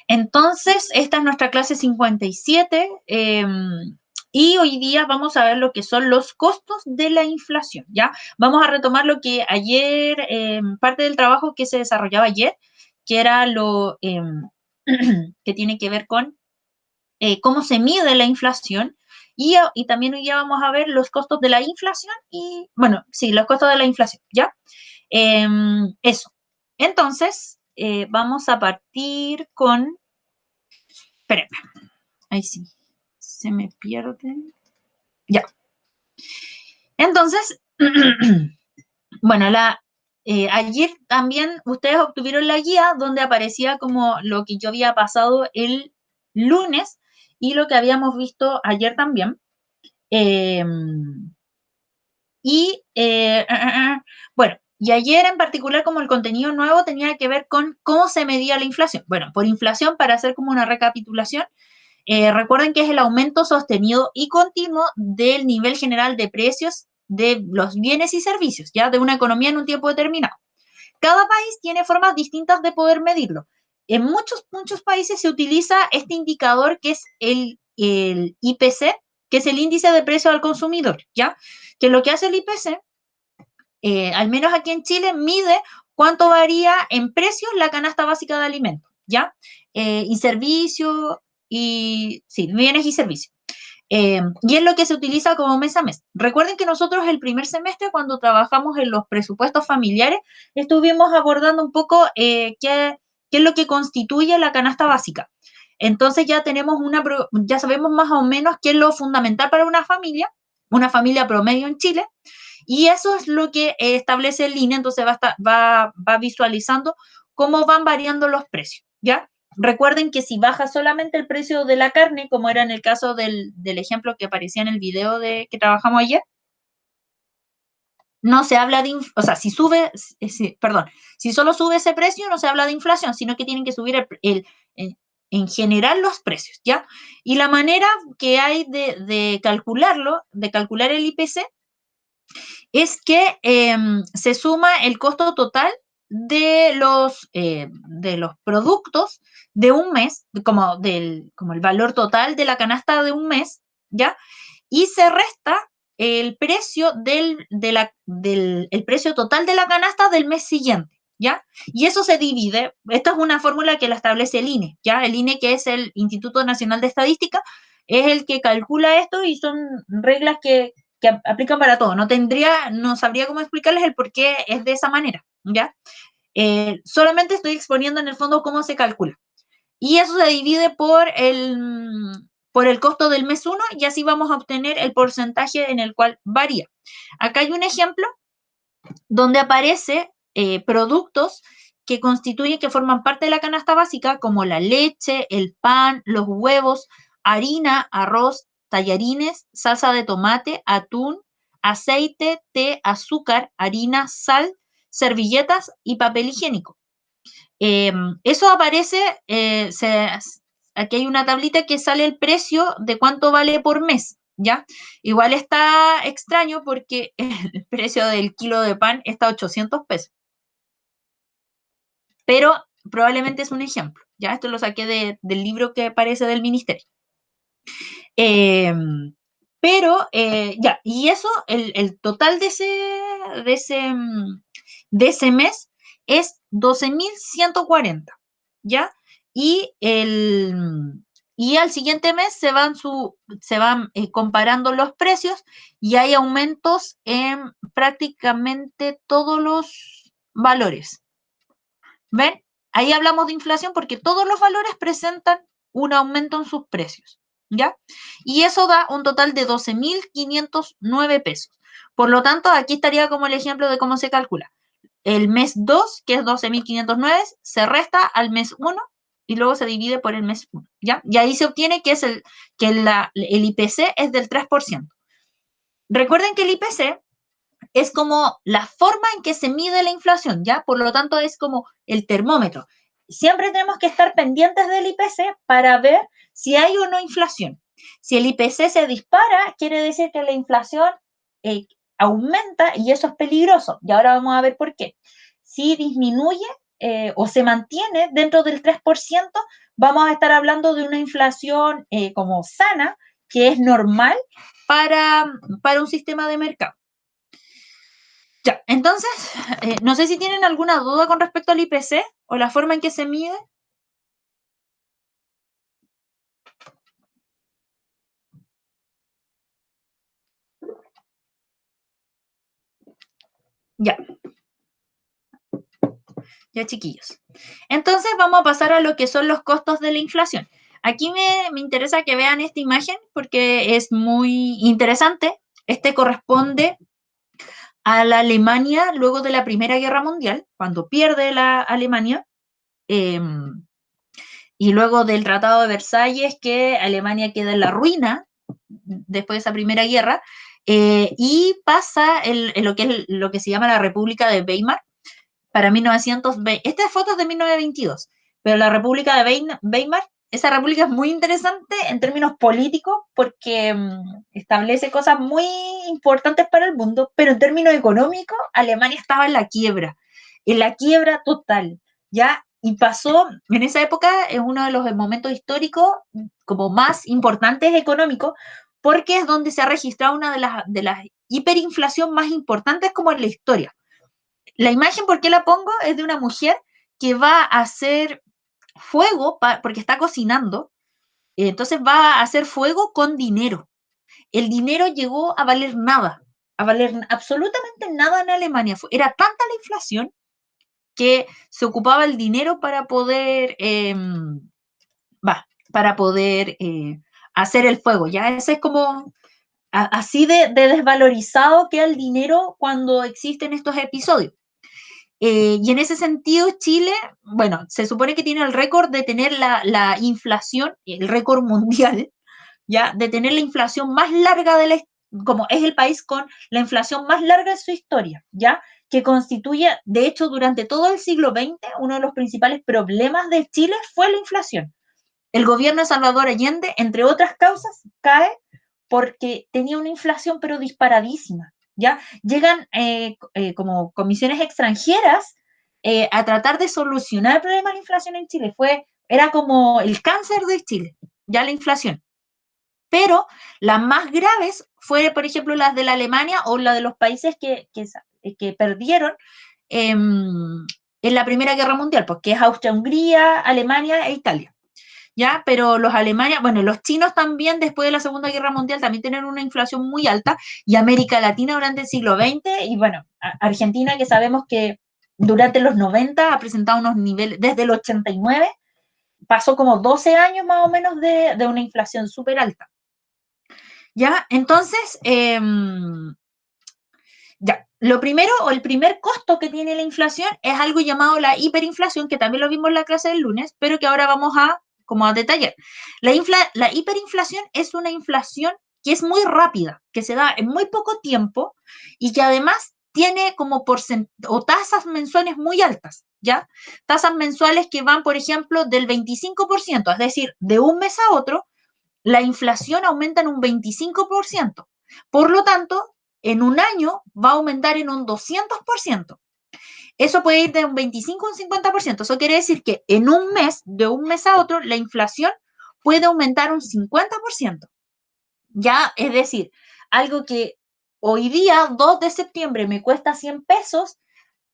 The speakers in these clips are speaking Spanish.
Entonces, esta es nuestra clase 57 y hoy día vamos a ver lo que son los costos de la inflación, ¿ya? Vamos a retomar lo que ayer, parte del trabajo que se desarrollaba ayer, que era lo que tiene que ver con cómo se mide la inflación y también hoy día vamos a ver los costos de la inflación y, bueno, sí, los costos de la inflación, ¿ya? Eso. Entonces, vamos a partir con... Espérenme, ahí sí, se me pierde. Ya. Entonces, bueno, ayer también ustedes obtuvieron la guía donde aparecía como lo que yo había pasado el lunes y lo que habíamos visto ayer también. Eh, bueno, y ayer en particular como el contenido nuevo tenía que ver con cómo se medía la inflación. Bueno, por inflación, para hacer como una recapitulación, recuerden que es el aumento sostenido y continuo del nivel general de precios de los bienes y servicios, ya de una economía en un tiempo determinado. Cada país tiene formas distintas de poder medirlo. En muchos países se utiliza este indicador que es el IPC, que es el índice de precio al consumidor, ¿ya? Que lo que hace el IPC, al menos aquí en Chile, mide cuánto varía en precios la canasta básica de alimentos, ¿ya? Y servicios, y sí, bienes y servicios. Y es lo que se utiliza como mes a mes. Recuerden que nosotros el primer semestre, cuando trabajamos en los presupuestos familiares, estuvimos abordando un poco qué es lo que constituye la canasta básica. Entonces ya ya sabemos más o menos qué es lo fundamental para una familia promedio en Chile, y eso es lo que establece el INE, entonces va visualizando cómo van variando los precios, ¿ya? Recuerden que si baja solamente el precio de la carne, como era en el caso del ejemplo que aparecía en el video que trabajamos ayer, no se habla de, o sea, si solo sube ese precio, no se habla de inflación, sino que tienen que subir en general los precios, ¿ya? Y la manera que hay de calcularlo, de calcular el IPC, es que se suma el costo total de los productos de un mes, como el valor total de la canasta de un mes, ¿ya? Y se resta el precio el precio total de la canasta del mes siguiente, ¿ya? Y eso se divide, esta es una fórmula que la establece el INE, ¿ya? El INE, que es el Instituto Nacional de Estadística, es el que calcula esto y son reglas que aplican para todo. No sabría cómo explicarles el por qué es de esa manera, ¿ya? Solamente estoy exponiendo en el fondo cómo se calcula. Y eso se divide por el costo del mes 1 y así vamos a obtener el porcentaje en el cual varía. Acá hay un ejemplo donde aparece productos que forman parte de la canasta básica, como la leche, el pan, los huevos, harina, arroz, tallarines, salsa de tomate, atún, aceite, té, azúcar, harina, sal, servilletas y papel higiénico. Eso aparece, aquí hay una tablita que sale el precio de cuánto vale por mes, ¿ya? Igual está extraño porque el precio del kilo de pan está a 800 pesos, pero probablemente es un ejemplo, ¿ya? Esto lo saqué del libro que aparece del ministerio. Eh, ya, y eso, el total de ese mes es 12.140, ¿ya? Y, y al siguiente mes se van comparando los precios y hay aumentos en prácticamente todos los valores. ¿Ven? Ahí hablamos de inflación porque todos los valores presentan un aumento en sus precios, ¿ya? Y eso da un total de 12.509 pesos. Por lo tanto, aquí estaría como el ejemplo de cómo se calcula. El mes 2, que es 12.509, se resta al mes 1 y luego se divide por el mes 1, ¿ya? Y ahí se obtiene que el IPC es del 3%. Recuerden que el IPC es como la forma en que se mide la inflación, ¿ya? Por lo tanto, es como el termómetro. Siempre tenemos que estar pendientes del IPC para ver si hay o no inflación. Si el IPC se dispara, quiere decir que la inflación aumenta y eso es peligroso. Y ahora vamos a ver por qué. Si disminuye, o se mantiene dentro del 3%, vamos a estar hablando de una inflación como sana, que es normal para un sistema de mercado. Ya, entonces, no sé si tienen alguna duda con respecto al IPC o la forma en que se mide. Ya, ya chiquillos. Entonces vamos a pasar a lo que son los costos de la inflación. Aquí me interesa que vean esta imagen porque es muy interesante. Este corresponde a la Alemania luego de la Primera Guerra Mundial, cuando pierde la Alemania, eh, y luego del Tratado de Versalles, que Alemania queda en la ruina después de esa Primera Guerra, y pasa en lo que se llama la República de Weimar para 1920. Esta foto es de 1922, pero la República de Weimar, esa república es muy interesante en términos políticos porque establece cosas muy importantes para el mundo, pero en términos económicos, Alemania estaba en la quiebra total, ¿ya? Y pasó, en esa época, es uno de los momentos históricos como más importantes económicos, porque es donde se ha registrado una de las hiperinflación más importantes como en la historia. La imagen, ¿por qué la pongo? Es de una mujer que va a hacer fuego, porque está cocinando, entonces va a hacer fuego con dinero. El dinero llegó a valer absolutamente nada en Alemania. Era tanta la inflación que se ocupaba el dinero para poder hacer el fuego. Ya ese es como así de desvalorizado queda el dinero cuando existen estos episodios. Y en ese sentido, Chile, bueno, se supone que tiene el récord de tener la inflación, el récord mundial, ya, de tener la inflación más larga como es el país con la inflación más larga de su historia, ya, que constituye, de hecho, durante todo el siglo XX, uno de los principales problemas de Chile fue la inflación. El gobierno de Salvador Allende, entre otras causas, cae porque tenía una inflación pero disparadísima. ¿Ya? Llegan como comisiones extranjeras a tratar de solucionar el problema de la inflación en Chile. Era como el cáncer de Chile, ya la inflación. Pero las más graves fue, por ejemplo, las de la Alemania o la de los países que perdieron en la Primera Guerra Mundial, porque es Austria, Hungría, Alemania e Italia. ¿Ya? Pero los alemanes, bueno, los chinos también después de la Segunda Guerra Mundial también tienen una inflación muy alta y América Latina durante el siglo XX y bueno, Argentina que sabemos que durante los 90 ha presentado unos niveles, desde el 89 pasó como 12 años más o menos de una inflación súper alta. ¿Ya? Entonces, ya, lo primero o el primer costo que tiene la inflación es algo llamado la hiperinflación, que también lo vimos en la clase del lunes, pero que ahora vamos como a detallar. La hiperinflación es una inflación que es muy rápida, que se da en muy poco tiempo y que además tiene como o tasas mensuales muy altas, ¿ya? Tasas mensuales que van, por ejemplo, del 25%, es decir, de un mes a otro, la inflación aumenta en un 25%. Por lo tanto, en un año va a aumentar en un 200%. Eso puede ir de un 25 a un 50%. Eso quiere decir que en un mes, de un mes a otro, la inflación puede aumentar un 50%. Ya, es decir, algo que hoy día, 2 de septiembre, me cuesta 100 pesos,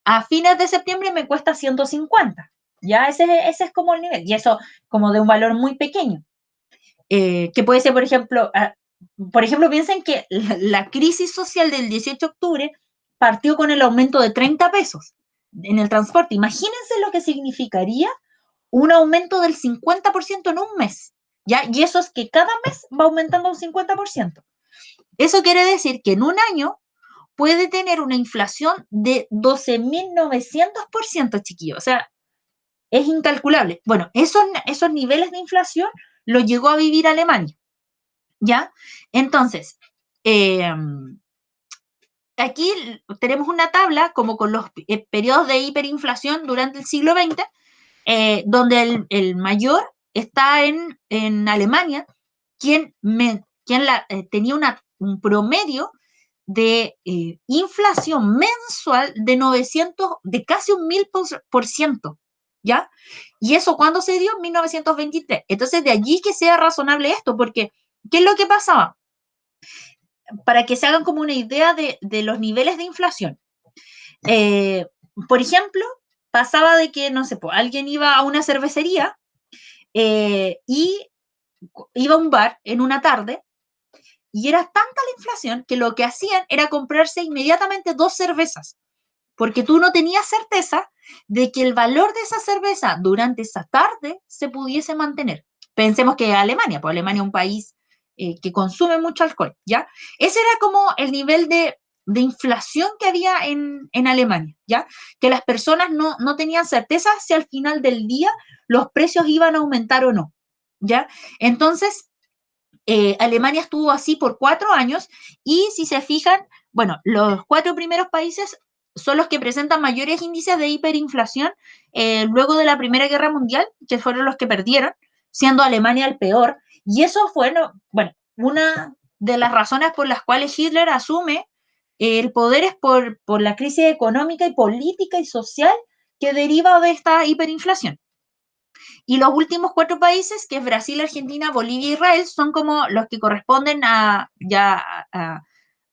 a fines de septiembre me cuesta 150. Ya, ese es como el nivel. Y eso como de un valor muy pequeño. Que puede ser, por ejemplo, piensen que la crisis social del 18 de octubre partió con el aumento de 30 pesos en el transporte. Imagínense lo que significaría un aumento del 50% en un mes, ¿ya? Y eso es que cada mes va aumentando un 50%. Eso quiere decir que en un año puede tener una inflación de 12.900%, chiquillos. O sea, es incalculable. Bueno, esos niveles de inflación los llegó a vivir Alemania. ¿Ya? Entonces, aquí tenemos una tabla como con los periodos de hiperinflación durante el siglo XX, donde el mayor está en Alemania, quien tenía un promedio de inflación mensual de 900, de casi un 1000%, ¿ya? ¿Y eso cuándo se dio? En 1923. Entonces, de allí que sea razonable esto, porque ¿qué es lo que pasaba? Para que se hagan como una idea de los niveles de inflación. Eh, por ejemplo, pasaba de que, no sé, pues, alguien iba a una cervecería y iba a un bar en una tarde y era tanta la inflación que lo que hacían era comprarse inmediatamente 2 cervezas, porque tú no tenías certeza de que el valor de esa cerveza durante esa tarde se pudiese mantener. Pensemos que Alemania, pues Alemania es un país que consume mucho alcohol, ¿ya? Ese era como el nivel de inflación que había en Alemania, ¿ya? Que las personas no tenían certeza si al final del día los precios iban a aumentar o no, ¿ya? Entonces, Alemania estuvo así por 4 años y si se fijan, bueno, los 4 primeros países son los que presentan mayores índices de hiperinflación luego de la Primera Guerra Mundial, que fueron los que perdieron, siendo Alemania el peor. Y eso fue, bueno, una de las razones por las cuales Hitler asume el poder es por la crisis económica y política y social que deriva de esta hiperinflación. Y los últimos 4 países, que es Brasil, Argentina, Bolivia e Israel, son como los que corresponden a ya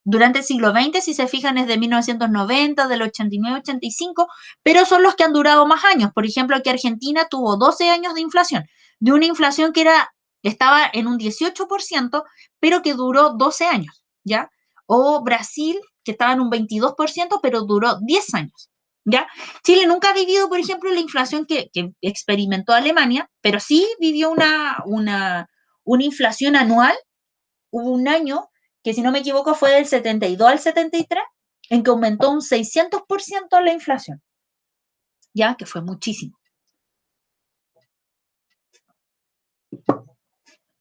durante el siglo XX, si se fijan, es de 1990, del 89-85, pero son los que han durado más años. Por ejemplo, aquí Argentina tuvo 12 años de inflación, de una inflación que estaba en un 18%, pero que duró 12 años, ¿ya? O Brasil, que estaba en un 22%, pero duró 10 años. ¿Ya? Chile nunca ha vivido, por ejemplo, la inflación que experimentó Alemania, pero sí vivió una inflación anual. Hubo un año que, si no me equivoco, fue del 72 al 73, en que aumentó un 600% la inflación, ya que fue muchísimo.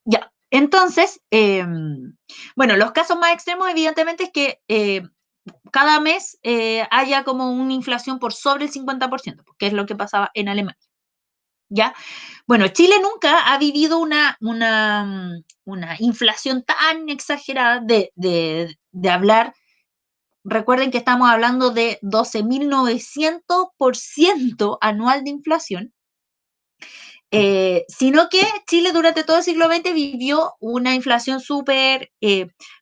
Ya, entonces, bueno, los casos más extremos, evidentemente, es que cada mes haya como una inflación por sobre el 50%, que es lo que pasaba en Alemania. ¿Ya? Bueno, Chile nunca ha vivido una inflación tan exagerada de hablar. Recuerden que estamos hablando de 12.900% anual de inflación, sino que Chile durante todo el siglo XX vivió una inflación súper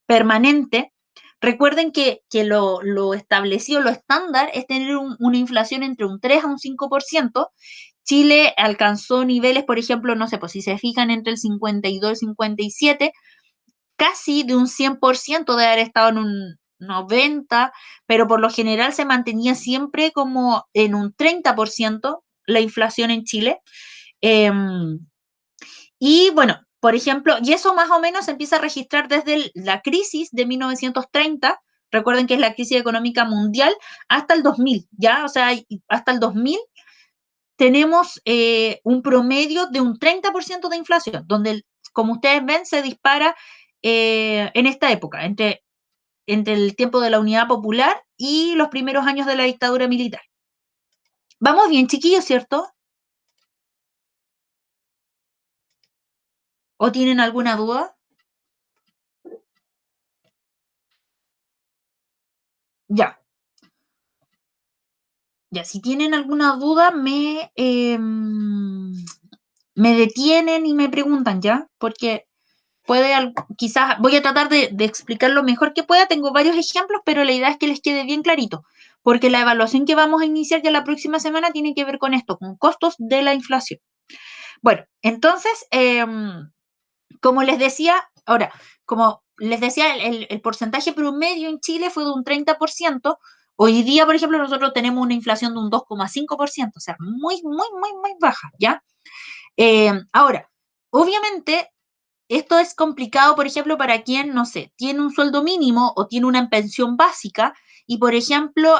permanente. Recuerden que lo establecido, lo estándar, es tener una inflación entre un 3 a un 5%. Chile alcanzó niveles, por ejemplo, no sé, pues si se fijan entre el 52 y 57, casi de un 100% de haber estado en un 90, pero por lo general se mantenía siempre como en un 30% la inflación en Chile. Eh, y bueno, por ejemplo, y eso más o menos se empieza a registrar desde la crisis de 1930, recuerden que es la crisis económica mundial, hasta el 2000, ¿ya? O sea, hasta el 2000 tenemos un promedio de un 30% de inflación, donde, como ustedes ven, se dispara en esta época, entre el tiempo de la Unidad Popular y los primeros años de la dictadura militar. Vamos bien, chiquillos, ¿cierto? ¿O tienen alguna duda? Ya, ya, si tienen alguna duda, me detienen y me preguntan, ¿ya? Porque quizás voy a tratar de explicar lo mejor que pueda. Tengo varios ejemplos, pero la idea es que les quede bien clarito, porque la evaluación que vamos a iniciar ya la próxima semana tiene que ver con esto, con costos de la inflación. Bueno, entonces, como les decía, ahora, como les decía, el porcentaje promedio en Chile fue de un 30%. Hoy día, por ejemplo, nosotros tenemos una inflación de un 2,5%, o sea, muy, muy, muy, muy baja, ¿ya? Ahora, obviamente, esto es complicado, por ejemplo, para quien, no sé, tiene un sueldo mínimo o tiene una pensión básica y, por ejemplo,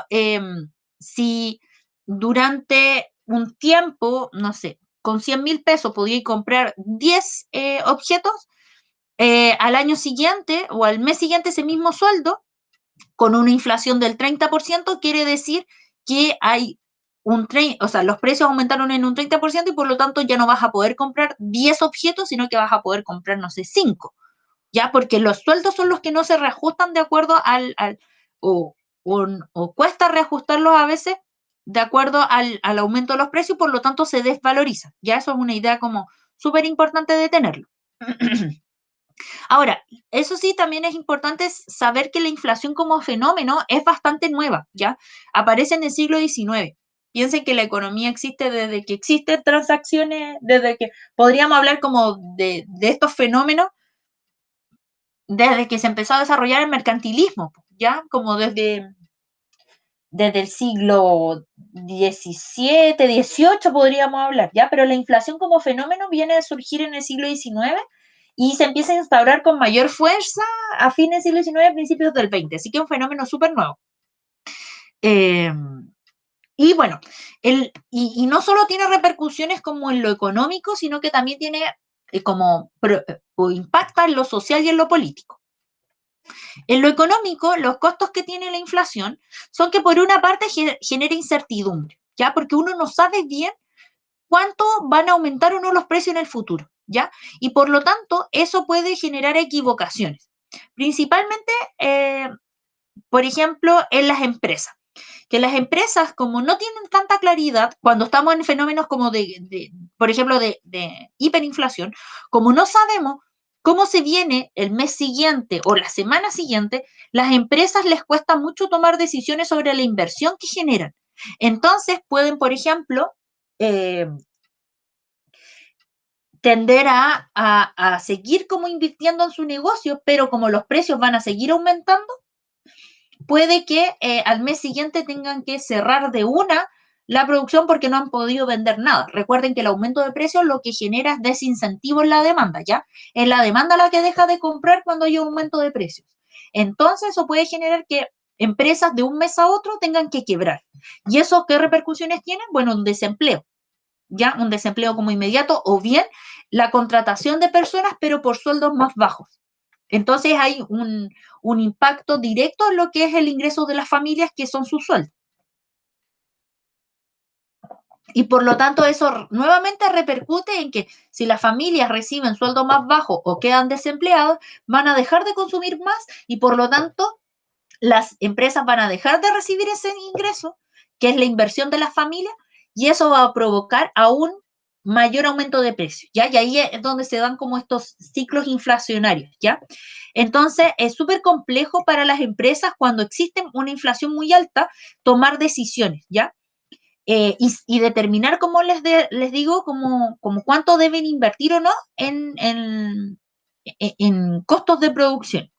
si durante un tiempo, no sé, con 100.000 pesos podía comprar 10 objetos, al año siguiente o al mes siguiente ese mismo sueldo, con una inflación del 30%, quiere decir que hay o sea, los precios aumentaron en un 30% y por lo tanto ya no vas a poder comprar 10 objetos, sino que vas a poder comprar, no sé, 5. ¿ya? Porque los sueldos son los que no se reajustan de acuerdo o, o cuesta reajustarlos a veces de acuerdo al aumento de los precios, por lo tanto se desvaloriza. Ya eso es una idea como súper importante de tenerlo. Ahora, eso sí, también es importante saber que la inflación como fenómeno es bastante nueva, ¿ya? Aparece en el siglo XIX. Piensen que la economía existe desde que existen transacciones, desde que podríamos hablar como de estos fenómenos, desde que se empezó a desarrollar el mercantilismo, ¿ya? Como desde el siglo XVII, XVIII podríamos hablar, ¿ya? Pero la inflación como fenómeno viene a surgir en el siglo XIX y se empieza a instaurar con mayor fuerza a fines del siglo XIX, principios del XX. Así que es un fenómeno súper nuevo. Y bueno, y no solo tiene repercusiones como en lo económico, sino que también tiene o impacta en lo social y en lo político. En lo económico, los costos que tiene la inflación son que por una parte genera incertidumbre, ¿ya? Porque uno no sabe bien cuánto van a aumentar o no los precios en el futuro, ¿ya? Y por lo tanto, eso puede generar equivocaciones. Principalmente, por ejemplo, en las empresas. Que las empresas, como no tienen tanta claridad, cuando estamos en fenómenos como por ejemplo, de hiperinflación, como no sabemos cómo se viene el mes siguiente o la semana siguiente, las empresas les cuesta mucho tomar decisiones sobre la inversión que generan. Entonces pueden, por ejemplo, eh, tender a seguir como invirtiendo en su negocio, pero como los precios van a seguir aumentando, puede que al mes siguiente tengan que cerrar de una la producción porque no han podido vender nada. Recuerden que el aumento de precios lo que genera es desincentivo en la demanda, ¿ya? Es la demanda la que deja de comprar cuando hay un aumento de precios. Entonces, eso puede generar que empresas de un mes a otro tengan que quebrar. ¿Y eso qué repercusiones tienen? Bueno, un desempleo, ¿ya? Un desempleo como inmediato o bien la contratación de personas, pero por sueldos más bajos. Entonces hay un impacto directo en lo que es el ingreso de las familias, que son sus sueldos. Y por lo tanto eso nuevamente repercute en que si las familias reciben sueldos más bajos o quedan desempleados, van a dejar de consumir más y por lo tanto las empresas van a dejar de recibir ese ingreso, que es la inversión de las familias, y eso va a provocar aún mayor aumento de precios, ¿ya? Y ahí es donde se dan como estos ciclos inflacionarios, ¿ya? Entonces, es súper complejo para las empresas cuando existe una inflación muy alta tomar decisiones, ¿ya? Y determinar, como les digo, como cuánto deben invertir o no en costos de producción.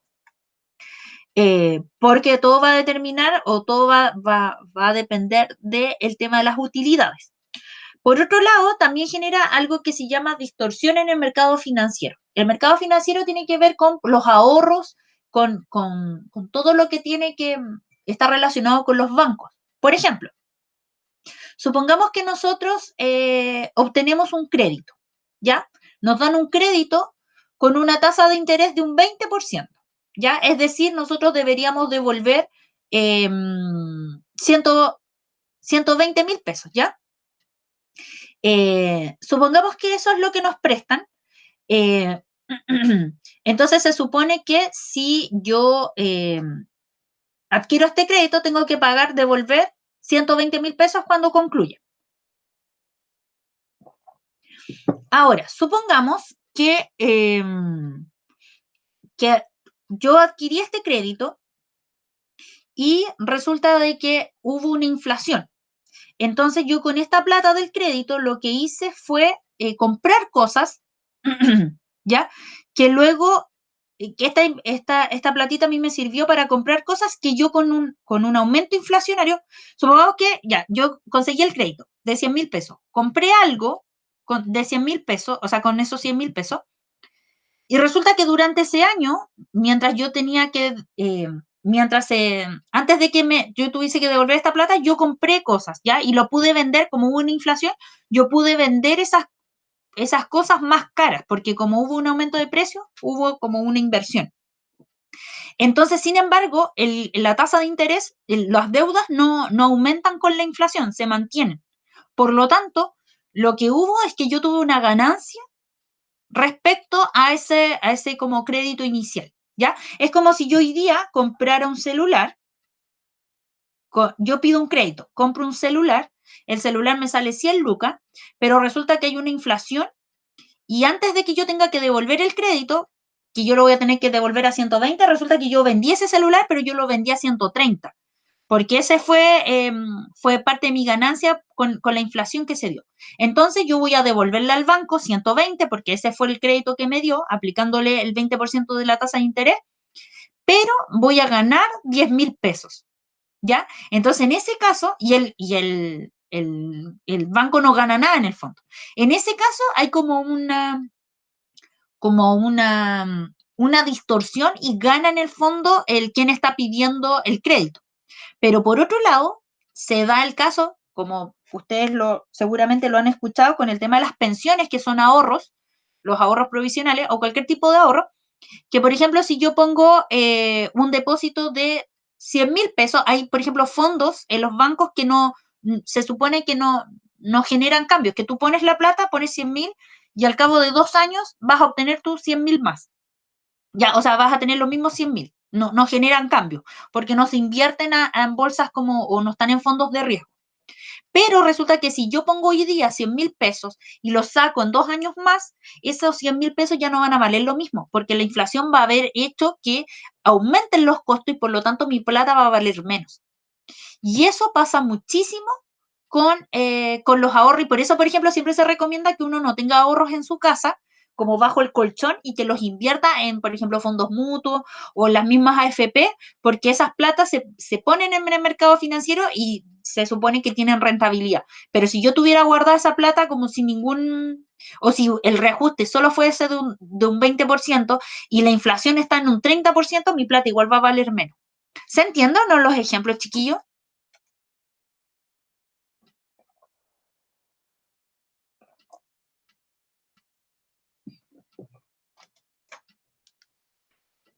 Porque todo va a determinar o todo va a depender del tema de las utilidades. Por otro lado, también genera algo que se llama distorsión en el mercado financiero. El mercado financiero tiene que ver con los ahorros, con todo lo que tiene que estar relacionado con los bancos. Por ejemplo, supongamos que nosotros obtenemos un crédito, ¿ya? Nos dan un crédito con una tasa de interés de un 20%, ¿ya? Es decir, nosotros deberíamos devolver eh, 120.000 pesos, ¿ya? Supongamos que eso es lo que nos prestan. eh, entonces se supone que si yo adquiero este crédito, tengo que devolver 120.000 pesos cuando concluya. Ahora, supongamos que yo adquirí este crédito y resulta de que hubo una inflación. Entonces yo con esta plata del crédito lo que hice fue comprar cosas, ¿ya? Que luego, que esta platita a mí me sirvió para comprar cosas que yo con un aumento inflacionario, supongamos que ya, yo conseguí el crédito de 100.000 pesos, compré algo de 100.000 pesos, o sea, con esos 100.000 pesos, y resulta que durante ese año, mientras yo tenía que, antes de que yo tuviese que devolver esta plata, yo compré cosas, ¿ya? Y lo pude vender, como hubo una inflación, yo pude vender esas cosas más caras, porque como hubo un aumento de precio, hubo como una inversión. Entonces, sin embargo, la tasa de interés, las deudas no aumentan con la inflación, se mantienen. Por lo tanto, lo que hubo es que yo tuve una ganancia respecto a ese como crédito inicial, ¿ya? Es como si yo hoy día comprara un celular, yo pido un crédito, compro un celular, el celular me sale 100 lucas, pero resulta que hay una inflación y antes de que yo tenga que devolver el crédito, que yo lo voy a tener que devolver a 120, resulta que yo vendí ese celular, pero yo lo vendí a 130, porque ese fue parte de mi ganancia con la inflación que se dio. Entonces yo voy a devolverle al banco 120, porque ese fue el crédito que me dio, aplicándole el 20% de la tasa de interés, pero voy a ganar 10,000 pesos, ¿ya? Entonces, en ese caso, el banco no gana nada en el fondo. En ese caso hay como una distorsión y gana en el fondo el quien está pidiendo el crédito. Pero por otro lado, se da el caso, como ustedes seguramente lo han escuchado, con el tema de las pensiones, que son ahorros, los ahorros provisionales o cualquier tipo de ahorro, que por ejemplo, si yo pongo un depósito de 100,000 pesos, hay por ejemplo fondos en los bancos que se supone que no generan cambios, que tú pones la plata, pones 100,000 y al cabo de 2 años vas a obtener tus 100,000 más. Ya, o sea, vas a tener los mismos 100,000. No generan cambios, porque no se invierten en bolsas o no están en fondos de riesgo. Pero resulta que si yo pongo hoy día 100,000 pesos y los saco en 2 años más, esos 100,000 pesos ya no van a valer lo mismo, porque la inflación va a haber hecho que aumenten los costos y por lo tanto mi plata va a valer menos. Y eso pasa muchísimo con los ahorros y por eso, por ejemplo, siempre se recomienda que uno no tenga ahorros en su casa como bajo el colchón y que los invierta en, por ejemplo, fondos mutuos o en las mismas AFP, porque esas platas se ponen en el mercado financiero y se supone que tienen rentabilidad. Pero si yo tuviera guardada esa plata como si o si el reajuste solo fuese de un 20% y la inflación está en un 30%, mi plata igual va a valer menos. ¿Se entienden o no los ejemplos, chiquillos?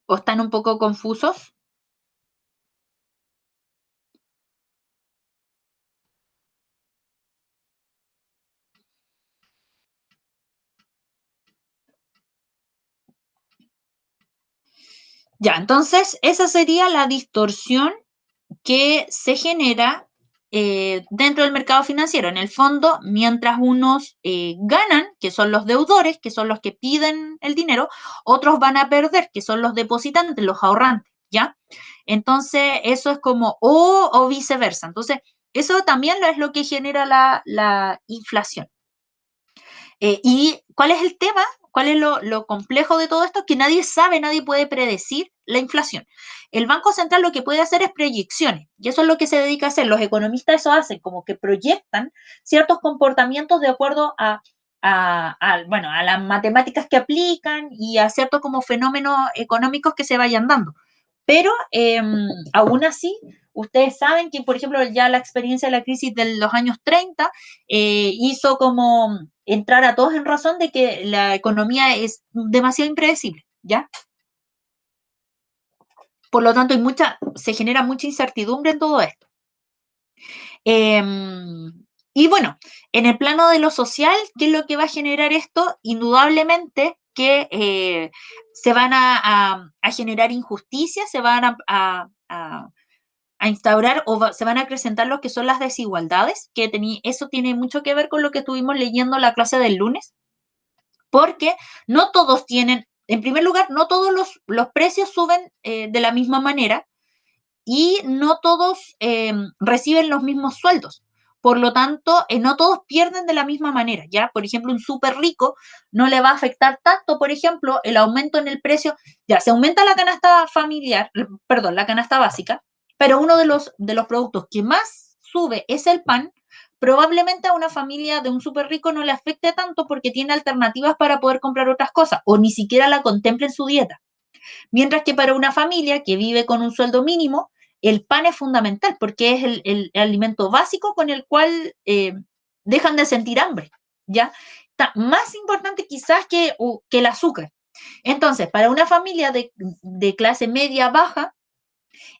¿O están un poco confusos? Ya, entonces esa sería la distorsión que se genera dentro del mercado financiero. En el fondo, mientras unos ganan, que son los deudores, que son los que piden el dinero, otros van a perder, que son los depositantes, los ahorrantes, ¿ya? Entonces, eso es como, o viceversa. Entonces, eso también es lo que genera la inflación. ¿Y cuál es el tema? ¿Cuál es lo complejo de todo esto? Que nadie sabe, nadie puede predecir la inflación. El Banco Central lo que puede hacer es proyecciones, y eso es lo que se dedica a hacer. Los economistas eso hacen, como que proyectan ciertos comportamientos de acuerdo bueno, a las matemáticas que aplican y a ciertos como fenómenos económicos que se vayan dando. Pero aún así, ustedes saben que, por ejemplo, ya la experiencia de la crisis de los años 30 hizo como entrar a todos en razón de que la economía es demasiado impredecible, ¿ya? Por lo tanto, se genera mucha incertidumbre en todo esto. Eh, y bueno, en el plano de lo social, ¿qué es lo que va a generar esto? Indudablemente que se van a generar injusticias, se van a instaurar se van a acrecentar lo que son las desigualdades, que eso tiene mucho que ver con lo que estuvimos leyendo en la clase del lunes, porque no todos tienen, en primer lugar, no todos los precios suben de la misma manera y no todos reciben los mismos sueldos. Por lo tanto, no todos pierden de la misma manera, ¿ya? Por ejemplo, un súper rico no le va a afectar tanto, por ejemplo, el aumento en el precio, ya, se aumenta la canasta familiar, perdón, la canasta básica, pero uno de los productos que más sube es el pan, probablemente a una familia de un súper rico no le afecte tanto porque tiene alternativas para poder comprar otras cosas o ni siquiera la contempla en su dieta. Mientras que para una familia que vive con un sueldo mínimo, el pan es fundamental porque es el alimento básico con el cual dejan de sentir hambre, ¿ya? Está más importante quizás que el azúcar. Entonces, para una familia de clase media baja,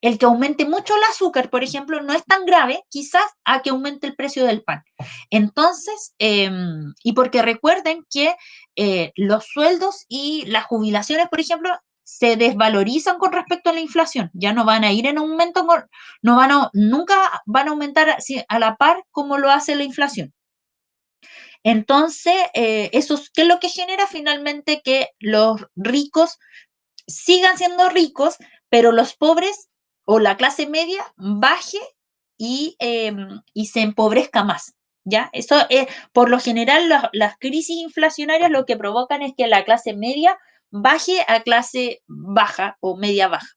el que aumente mucho el azúcar, por ejemplo, no es tan grave quizás a que aumente el precio del pan. Entonces, y porque recuerden que los sueldos y las jubilaciones, por ejemplo, se desvalorizan con respecto a la inflación. Ya no van a ir en aumento, no van a, nunca van a aumentar a la par como lo hace la inflación. Entonces, eso, ¿qué es lo que genera finalmente? Que los ricos sigan siendo ricos, pero los pobres o la clase media baje y se empobrezca más. ¿Ya? Eso es, por lo general, las crisis inflacionarias lo que provocan es que la clase media baje a clase baja o media baja.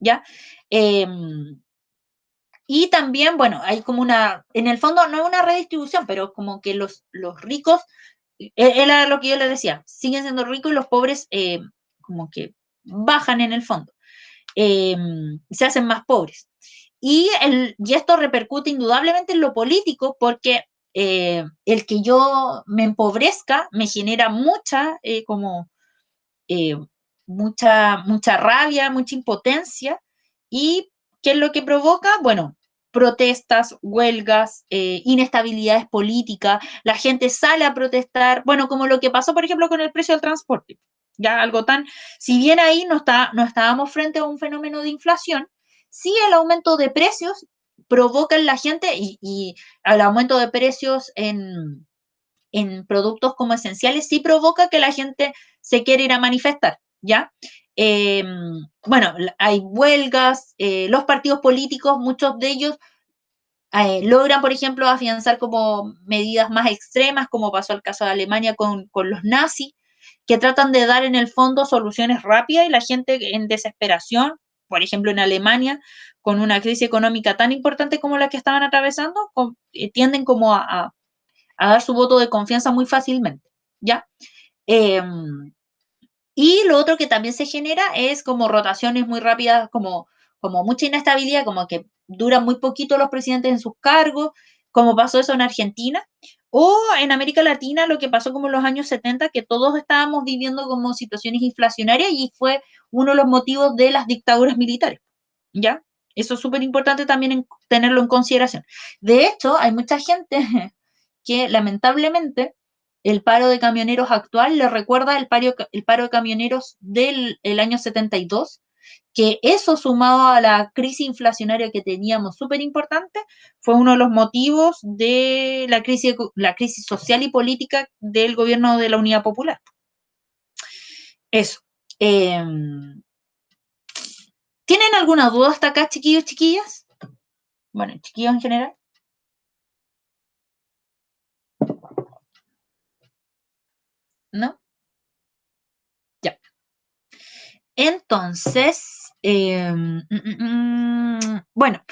¿Ya? Eh, y también, bueno, hay como una, en el fondo no es una redistribución, pero como que los ricos, era lo que yo les decía, siguen siendo ricos y los pobres como que bajan en el fondo, eh, se hacen más pobres. Y esto repercute indudablemente en lo político porque el que yo me empobrezca me genera eh, mucha rabia, mucha impotencia. ¿Y qué es lo que provoca? Bueno, protestas, huelgas, inestabilidades políticas, la gente sale a protestar, bueno, como lo que pasó, por ejemplo, con el precio del transporte. Ya algo tan, si bien ahí no estábamos frente a un fenómeno de inflación, sí el aumento de precios provoca en la gente y el aumento de precios en productos como esenciales sí provoca que la gente se quiera ir a manifestar, ¿ya? Eh, bueno, hay huelgas, los partidos políticos, muchos de ellos logran, por ejemplo, afianzar como medidas más extremas, como pasó el caso de Alemania con los nazis, que tratan de dar en el fondo soluciones rápidas y la gente en desesperación, por ejemplo, en Alemania, con una crisis económica tan importante como la que estaban atravesando, tienden como a dar su voto de confianza muy fácilmente, ¿ya? Eh, y lo otro que también se genera es como rotaciones muy rápidas, como mucha inestabilidad, como que duran muy poquito los presidentes en sus cargos, como pasó eso en Argentina, o en América Latina lo que pasó como en los años 70, que todos estábamos viviendo como situaciones inflacionarias y fue uno de los motivos de las dictaduras militares, ¿ya? Eso es súper importante también tenerlo en consideración. De hecho, hay mucha gente que lamentablemente el paro de camioneros actual le recuerda el paro de camioneros del el año 72, que eso sumado a la crisis inflacionaria que teníamos súper importante, fue uno de los motivos de la crisis social y política del gobierno de la Unidad Popular. Eso. Eh, ¿Tienen alguna duda hasta acá, chiquillos, chiquillas? Bueno, chiquillos en general. ¿No? Ya. Entonces, bueno,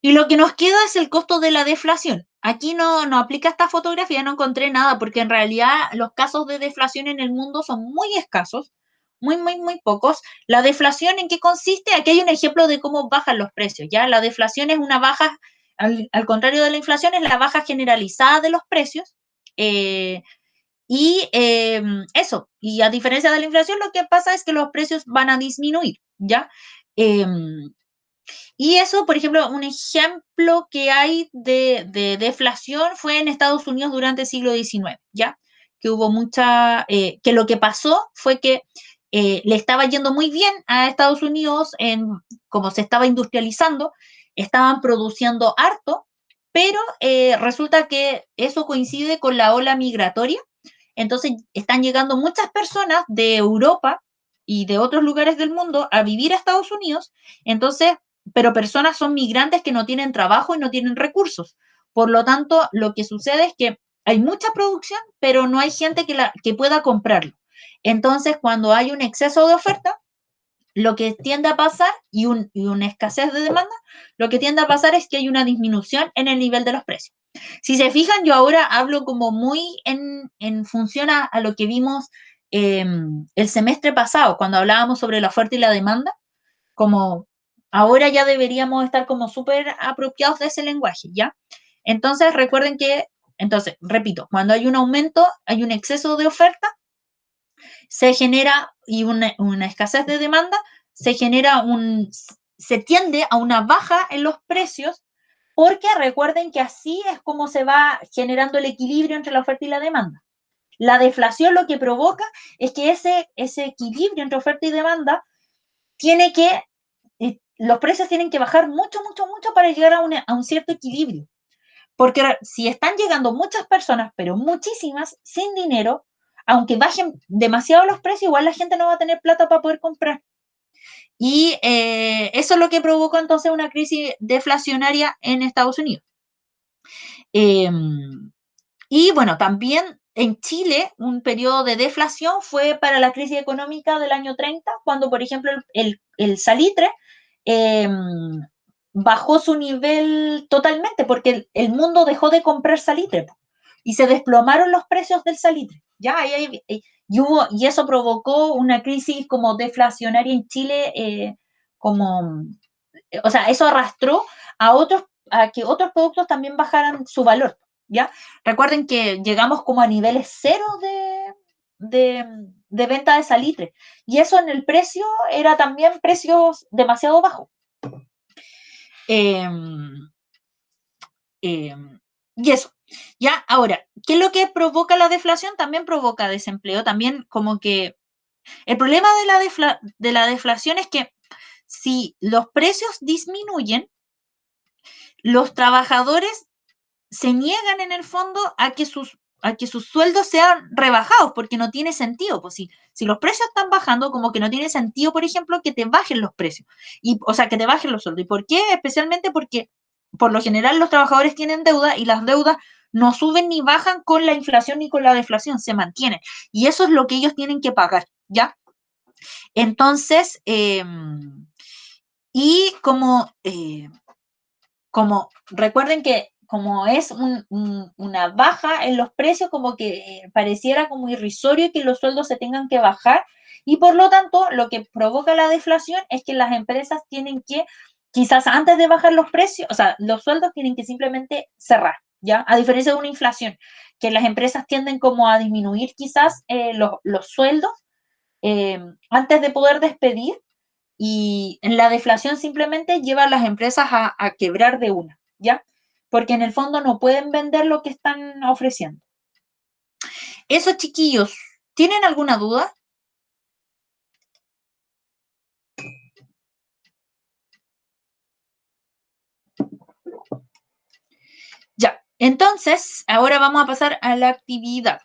y lo que nos queda es el costo de la deflación. Aquí no aplica esta fotografía, no encontré nada, porque en realidad los casos de deflación en el mundo son muy escasos, muy, muy, muy pocos. ¿La deflación en qué consiste? Aquí hay un ejemplo de cómo bajan los precios, ¿ya? La deflación es una baja, al contrario de la inflación, es la baja generalizada de los precios. Eh, eso, y a diferencia de la inflación, lo que pasa es que los precios van a disminuir, ¿ya? Eh, y eso, por ejemplo, un ejemplo que hay de deflación fue en Estados Unidos durante el siglo XIX, ¿ya? Que hubo que lo que pasó fue que le estaba yendo muy bien a Estados Unidos como se estaba industrializando, estaban produciendo harto, pero resulta que eso coincide con la ola migratoria, entonces están llegando muchas personas de Europa y de otros lugares del mundo a vivir a Estados Unidos, entonces pero personas son migrantes que no tienen trabajo y no tienen recursos. Por lo tanto, lo que sucede es que hay mucha producción, pero no hay gente que pueda comprarlo. Entonces, cuando hay un exceso de oferta, lo que tiende a pasar y una escasez de demanda, lo que tiende a pasar es que hay una disminución en el nivel de los precios. Si se fijan, yo ahora hablo como muy en función a lo que vimos el semestre pasado, cuando hablábamos sobre la oferta y la demanda, como ahora ya deberíamos estar como súper apropiados de ese lenguaje, ¿ya? Entonces, recuerden que, entonces, repito, cuando hay un aumento, hay un exceso de oferta, se genera, y una escasez de demanda, se tiende a una baja en los precios, porque recuerden que así es como se va generando el equilibrio entre la oferta y la demanda. La deflación lo que provoca es que ese equilibrio entre oferta y demanda tiene que, los precios tienen que bajar mucho, mucho, mucho para llegar a un cierto equilibrio. Porque si están llegando muchas personas, pero muchísimas, sin dinero, aunque bajen demasiado los precios, igual la gente no va a tener plata para poder comprar. Y eso es lo que provocó entonces una crisis deflacionaria en Estados Unidos. Y bueno, también en Chile un periodo de deflación fue para la crisis económica del año 30, cuando por ejemplo el salitre eh, bajó su nivel totalmente porque el mundo dejó de comprar salitre y se desplomaron los precios del salitre. Ya, y eso provocó una crisis como deflacionaria en Chile, o sea, eso arrastró a que otros productos también bajaran su valor. ¿Ya? Recuerden que llegamos como a niveles cero de venta de salitre. Y eso en el precio era también precios demasiado bajos. Eh, eh, y eso. Ya, ahora, ¿qué es lo que provoca la deflación? También provoca desempleo. También como que el problema de la deflación es que si los precios disminuyen, los trabajadores se niegan en el fondo a que sus sueldos sean rebajados, porque no tiene sentido. Pues si los precios están bajando, como que no tiene sentido, por ejemplo, que te bajen los precios, o sea, que te bajen los sueldos. ¿Y por qué? Especialmente porque por lo general los trabajadores tienen deuda y las deudas no suben ni bajan con la inflación ni con la deflación, se mantienen. Y eso es lo que ellos tienen que pagar, ¿ya? Entonces, y como recuerden que como es una baja en los precios, como que pareciera como irrisorio que los sueldos se tengan que bajar y por lo tanto lo que provoca la deflación es que las empresas tienen que, quizás antes de bajar los precios, o sea, los sueldos tienen que simplemente cerrar, ¿ya? A diferencia de una inflación, que las empresas tienden como a disminuir quizás los sueldos antes de poder despedir y la deflación simplemente lleva a las empresas a quebrar de una, ¿ya? Porque en el fondo no pueden vender lo que están ofreciendo. Eso, chiquillos, ¿tienen alguna duda? Ya, entonces, ahora vamos a pasar a la actividad.